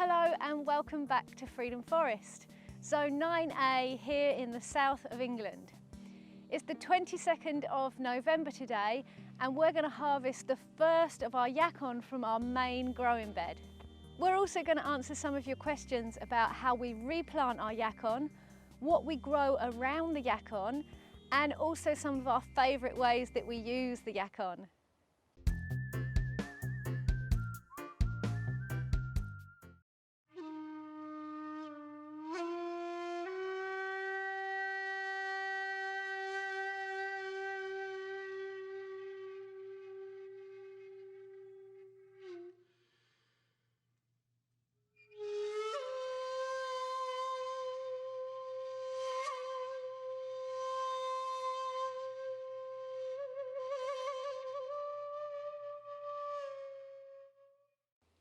Hello and welcome back to Freedom Forest, Zone 9A here in the south of England. It's the 22nd of November today and we're going to harvest the first of our Yacon from our main growing bed. We're also going to answer some of your questions about how we replant our Yacon, what we grow around the Yacon, and also some of our favourite ways that we use the Yacon.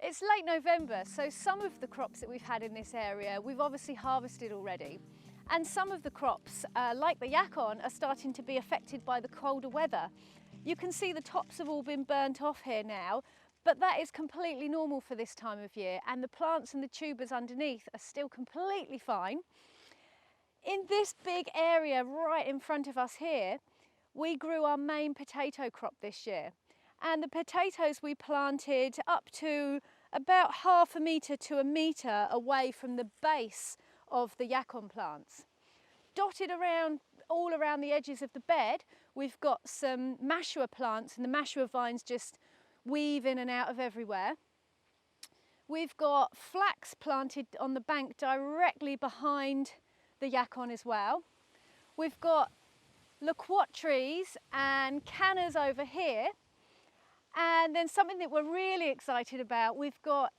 It's late November, so some of the crops that we've had in this area we've obviously harvested already. And some of the crops, like the Yacon, are starting to be affected by the colder weather. You can see the tops have all been burnt off here now, but that is completely normal for this time of year, and the plants and the tubers underneath are still completely fine. In this big area right in front of us here, we grew our main potato crop this year. And the potatoes we planted up to about half a metre to a metre away from the base of the Yacon plants. Dotted around, all around the edges of the bed, we've got some mashua plants, and the mashua vines just weave in and out of everywhere. We've got flax planted on the bank directly behind the Yacon as well. We've got loquat trees and cannas over here. And then something that we're really excited about, we've got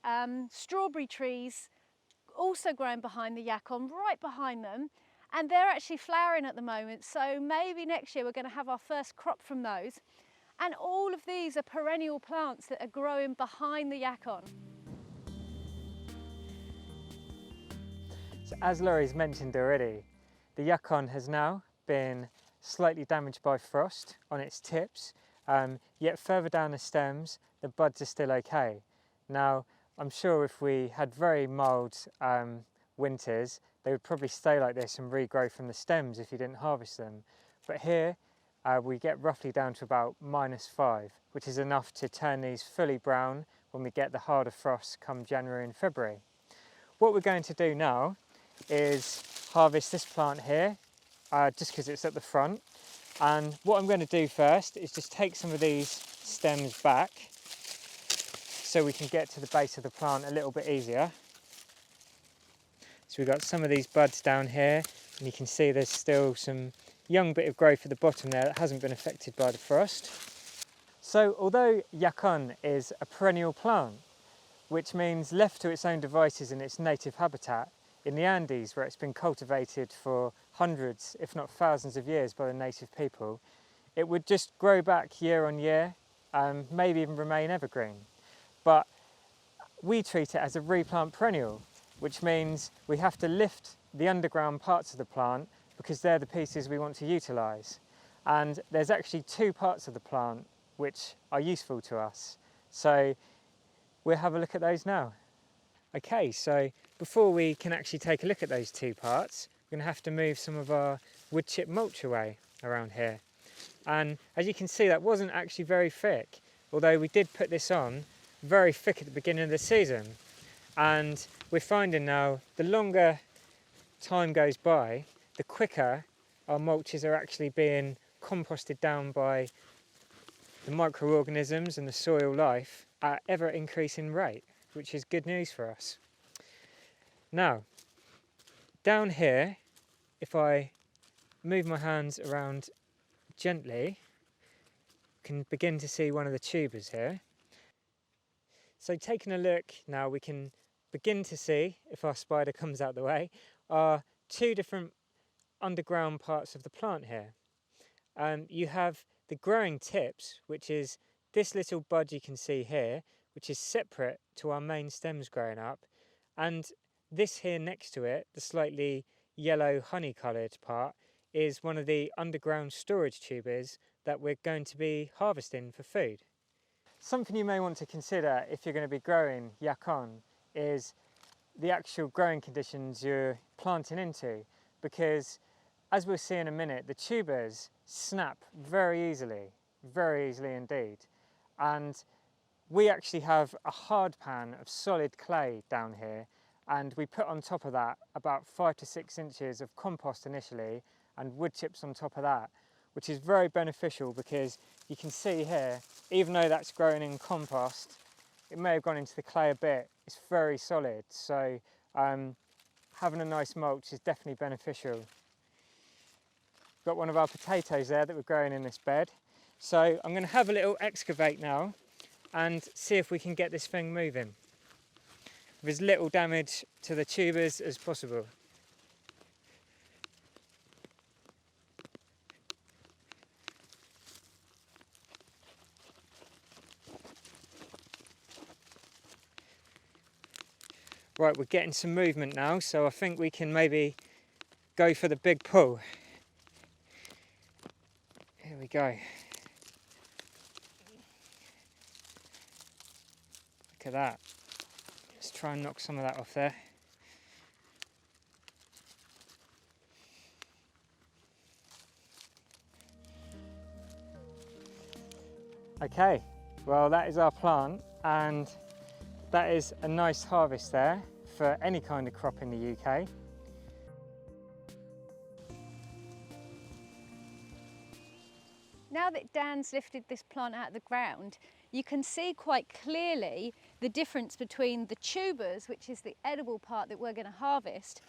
strawberry trees also growing behind the Yacon, right behind them, and they're actually flowering at the moment, so maybe next year we're going to have our first crop from those. And all of these are perennial plants that are growing behind the Yacon. So as Laurie's mentioned already, the Yacon has now been slightly damaged by frost on its tips. Yet further down the stems, the buds are still okay. Now, I'm sure if we had very mild winters, they would probably stay like this and regrow from the stems if you didn't harvest them. But here, we get roughly down to about -5, which is enough to turn these fully brown when we get the harder frosts come January and February. What we're going to do now is harvest this plant here, just because it's at the front. And what I'm going to do first is just take some of these stems back so we can get to the base of the plant a little bit easier. So we've got some of these buds down here, and you can see there's still some young bit of growth at the bottom there that hasn't been affected by the frost. So although Yacon is a perennial plant, which means left to its own devices in its native habitat, in the Andes, where it's been cultivated for hundreds, if not thousands of years by the native people, it would just grow back year on year, maybe even remain evergreen. But we treat it as a replant perennial, which means we have to lift the underground parts of the plant because they're the pieces we want to utilise. And there's actually two parts of the plant which are useful to us. So we'll have a look at those now. Okay, so before we can actually take a look at those two parts, we're going to have to move some of our wood chip mulch away around here. And as you can see, that wasn't actually very thick, although we did put this on very thick at the beginning of the season. And we're finding now the longer time goes by, the quicker our mulches are actually being composted down by the microorganisms and the soil life at ever increasing rate, which is good news for us. Now, down here, if I move my hands around gently, you can begin to see one of the tubers here. So taking a look now, we can begin to see, if our spider comes out the way, are two different underground parts of the plant here. You have the growing tips, which is this little bud you can see here, which is separate to our main stems growing up, and this here next to it, the slightly yellow honey coloured part, is one of the underground storage tubers that we're going to be harvesting for food. Something you may want to consider if you're going to be growing Yacon is the actual growing conditions you're planting into, because as we'll see in a minute, the tubers snap very easily indeed. And we actually have a hard pan of solid clay down here, and we put on top of that about 5 to 6 inches of compost initially and wood chips on top of that, which is very beneficial because you can see here, even though that's growing in compost, it may have gone into the clay a bit, it's very solid. So having a nice mulch is definitely beneficial. Got one of our potatoes there that we're growing in this bed. So I'm going to have a little excavate now and see if we can get this thing moving with as little damage to the tubers as possible. Right, we're getting some movement now, so I think we can maybe go for the big pull. Here we go. Look at that. Let's try and knock some of that off there. Okay, well that is our plant, and that is a nice harvest there for any kind of crop in the UK. Now that Dan's lifted this plant out of the ground, you can see quite clearly the difference between the tubers, which is the edible part that we're going to harvest,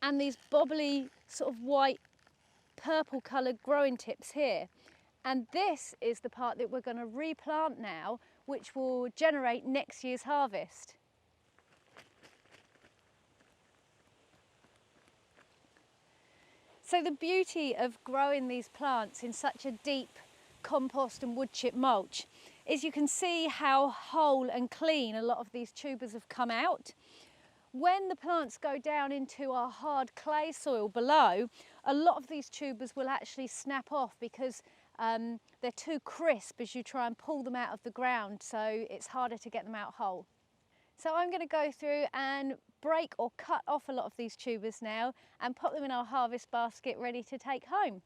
and these bobbly sort of white purple coloured growing tips here. And this is the part that we're going to replant now, which will generate next year's harvest. So the beauty of growing these plants in such a deep compost and wood chip mulch is you can see how whole and clean a lot of these tubers have come out. When the plants go down into our hard clay soil below, a lot of these tubers will actually snap off because they're too crisp as you try and pull them out of the ground, so it's harder to get them out whole. So I'm going to go through and break or cut off a lot of these tubers now and put them in our harvest basket ready to take home.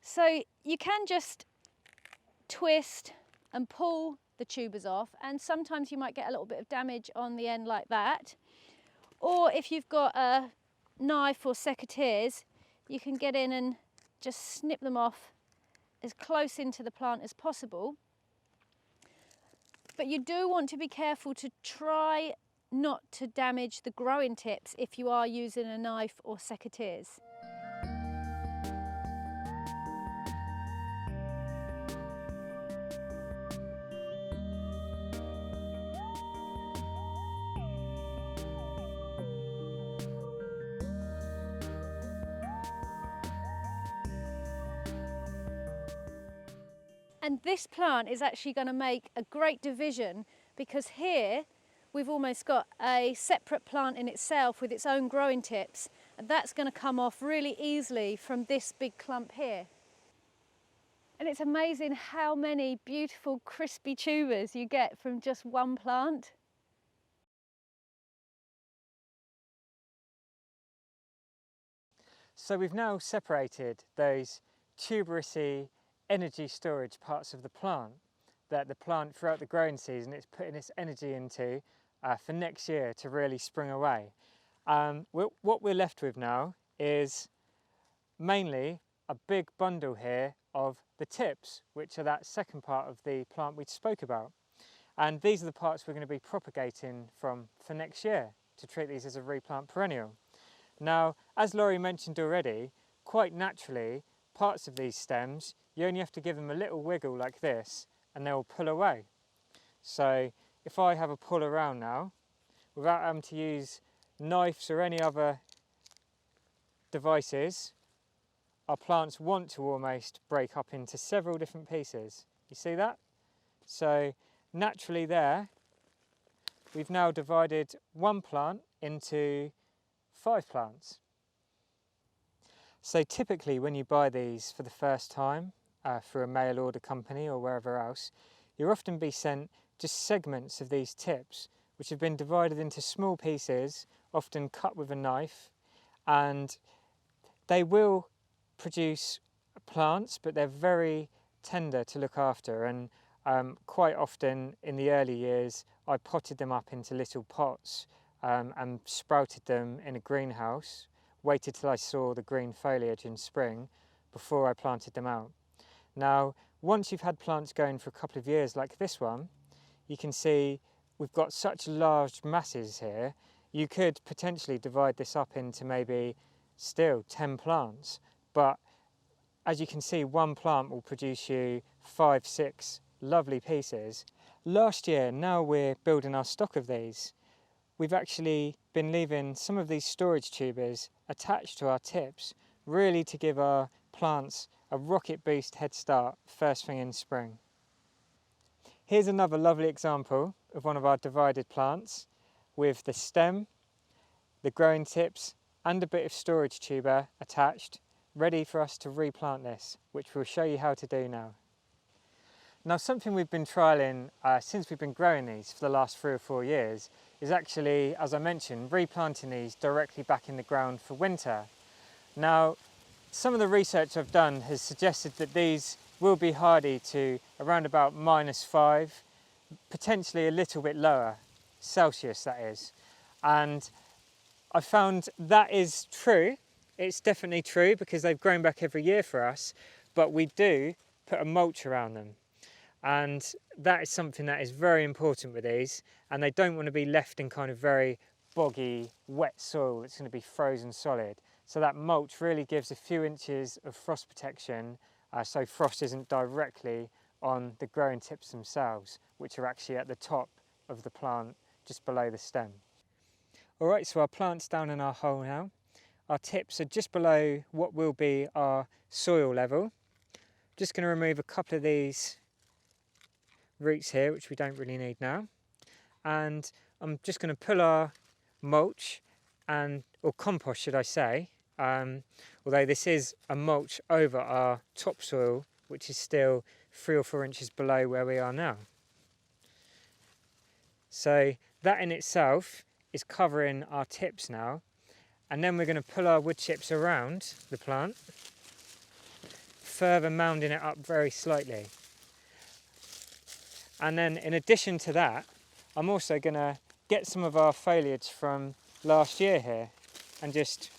So you can just twist and pull the tubers off, and sometimes you might get a little bit of damage on the end like that. Or if you've got a knife or secateurs, you can get in and just snip them off as close into the plant as possible. But you do want to be careful to try not to damage the growing tips if you are using a knife or secateurs. And this plant is actually going to make a great division, because here we've almost got a separate plant in itself with its own growing tips, and that's going to come off really easily from this big clump here. And it's amazing how many beautiful crispy tubers you get from just one plant. So we've now separated those tuberous-y energy storage parts of the plant that the plant throughout the growing season is putting its energy into for next year to really spring away. What we're left with now is mainly a big bundle here of the tips, which are that second part of the plant we spoke about. And these are the parts we're going to be propagating from for next year to treat these as a replant perennial. Now, as Laurie mentioned already, quite naturally, parts of these stems, you only have to give them a little wiggle like this and they'll pull away. So if I have a pull around now, without having to use knives or any other devices, our plants want to almost break up into several different pieces. You see that? So naturally there, we've now divided one plant into 5 plants. So typically when you buy these for the first time through a mail order company or wherever else, you'll often be sent just segments of these tips which have been divided into small pieces, often cut with a knife, and they will produce plants, but they're very tender to look after, and quite often in the early years I potted them up into little pots and sprouted them in a greenhouse, waited till I saw the green foliage in spring before I planted them out. Now, once you've had plants going for a couple of years like this one, you can see we've got such large masses here. You could potentially divide this up into maybe still 10 plants, but as you can see, one plant will produce you 5, 6 lovely pieces. Last year, now we're building our stock of these, we've actually been leaving some of these storage tubers attached to our tips, really to give our plants a rocket boost head start first thing in spring. Here's another lovely example of one of our divided plants with the stem, the growing tips and a bit of storage tuber attached, ready for us to replant this, which we'll show you how to do now. Now, something we've been trialling since we've been growing these for the last 3 or 4 years is actually, as I mentioned, replanting these directly back in the ground for winter. Now, some of the research I've done has suggested that these will be hardy to around about -5, potentially a little bit lower, Celsius that is. And I found that is true. It's definitely true because they've grown back every year for us, but we do put a mulch around them. And that is something that is very important with these, and they don't want to be left in kind of very boggy, wet soil that's going to be frozen solid. So that mulch really gives a few inches of frost protection, so frost isn't directly on the growing tips themselves, which are actually at the top of the plant, just below the stem. All right, so our plant's down in our hole now. Our tips are just below what will be our soil level. Just going to remove a couple of these roots here, which we don't really need now. And I'm just going to pull our mulch, or compost should I say, although this is a mulch over our topsoil, which is still 3 or 4 inches below where we are now. So that in itself is covering our tips now, and then we're going to pull our wood chips around the plant, further mounding it up very slightly. And then in addition to that, I'm also going to get some of our foliage from last year here and just,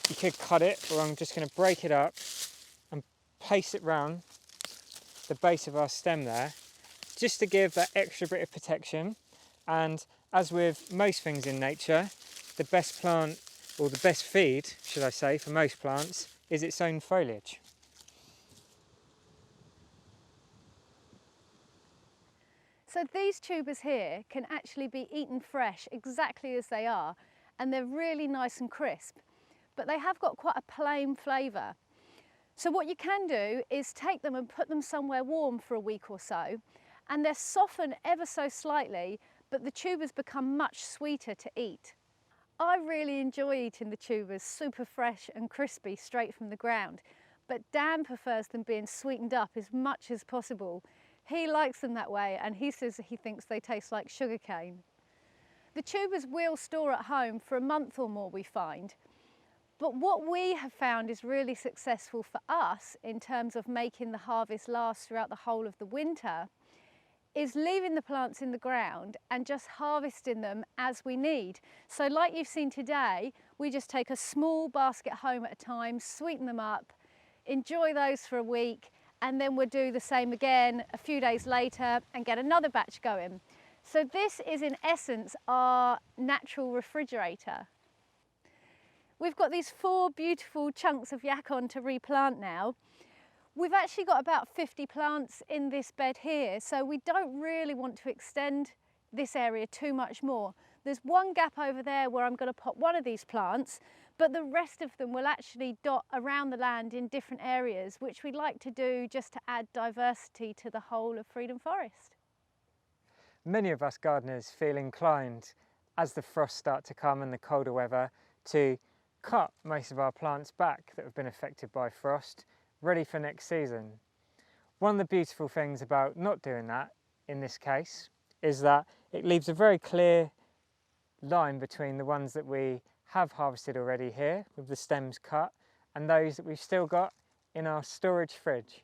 you could cut it, or I'm just going to break it up and place it round the base of our stem there, just to give that extra bit of protection. And as with most things in nature, the best plant, or the best feed, should I say, for most plants is its own foliage. So these tubers here can actually be eaten fresh exactly as they are, and they're really nice and crisp, but they have got quite a plain flavour. So what you can do is take them and put them somewhere warm for a week or so, and they're softened ever so slightly, but the tubers become much sweeter to eat. I really enjoy eating the tubers super fresh and crispy straight from the ground, but Dan prefers them being sweetened up as much as possible. He likes them that way, and he says he thinks they taste like sugarcane. The tubers will store at home for a month or more, we find. But what we have found is really successful for us in terms of making the harvest last throughout the whole of the winter is leaving the plants in the ground and just harvesting them as we need. So like you've seen today, we just take a small basket home at a time, sweeten them up, enjoy those for a week, and then we'll do the same again a few days later and get another batch going. So this is in essence our natural refrigerator. We've got these 4 beautiful chunks of Yacon to replant now. We've actually got about 50 plants in this bed here, so we don't really want to extend this area too much more. There's one gap over there where I'm going to pop one of these plants, but the rest of them will actually dot around the land in different areas, which we'd like to do just to add diversity to the whole of Freedom Forest. Many of us gardeners feel inclined, as the frosts start to come and the colder weather, to cut most of our plants back that have been affected by frost, ready for next season. One of the beautiful things about not doing that in this case is that it leaves a very clear line between the ones that we have harvested already here with the stems cut and those that we've still got in our storage fridge.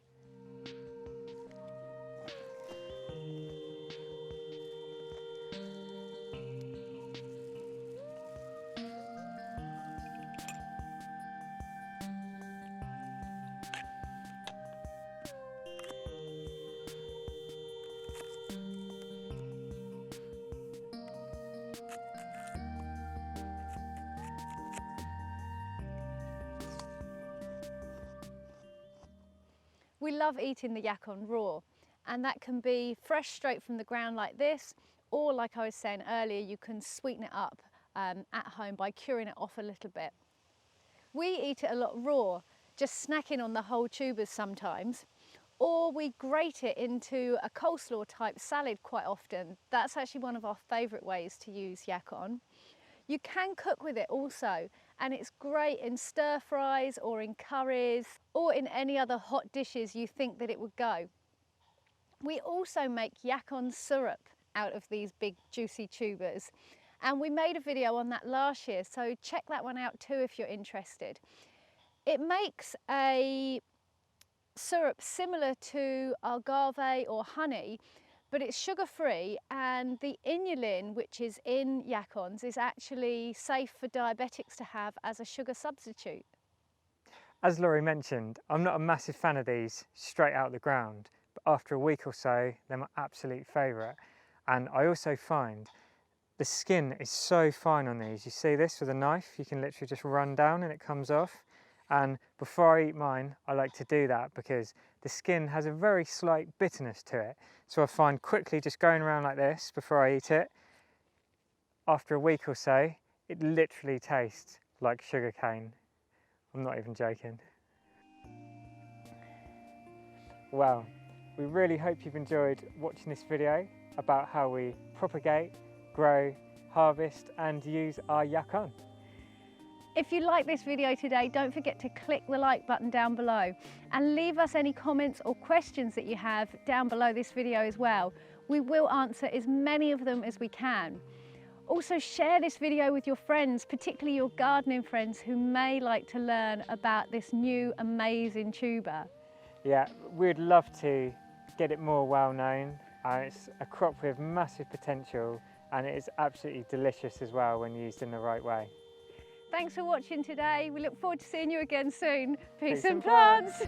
We love eating the Yacon raw, and that can be fresh straight from the ground like this, or like I was saying earlier, you can sweeten it up at home by curing it off a little bit. We eat it a lot raw, just snacking on the whole tubers sometimes, or we grate it into a coleslaw type salad quite often. That's actually one of our favourite ways to use Yacon. You can cook with it also, and it's great in stir fries or in curries or in any other hot dishes you think that it would go. We also make Yacon syrup out of these big juicy tubers, and we made a video on that last year, so check that one out too if you're interested. It makes a syrup similar to agave or honey, but it's sugar-free, and the inulin, which is in Yacons, is actually safe for diabetics to have as a sugar substitute. As Laurie mentioned, I'm not a massive fan of these straight out of the ground, but after a week or so, they're my absolute favourite. And I also find the skin is so fine on these. You see this with a knife, you can literally just run down and it comes off. And before I eat mine, I like to do that because the skin has a very slight bitterness to it. So I find quickly just going around like this before I eat it, after a week or so, it literally tastes like sugarcane. I'm not even joking. Well, we really hope you've enjoyed watching this video about how we propagate, grow, harvest and use our Yacon. If you like this video today, don't forget to click the like button down below and leave us any comments or questions that you have down below this video as well. We will answer as many of them as we can. Also share this video with your friends, particularly your gardening friends who may like to learn about this new amazing tuber. Yeah, we'd love to get it more well known. It's a crop with massive potential and it is absolutely delicious as well when used in the right way. Thanks for watching today. We look forward to seeing you again soon. Peace and plants.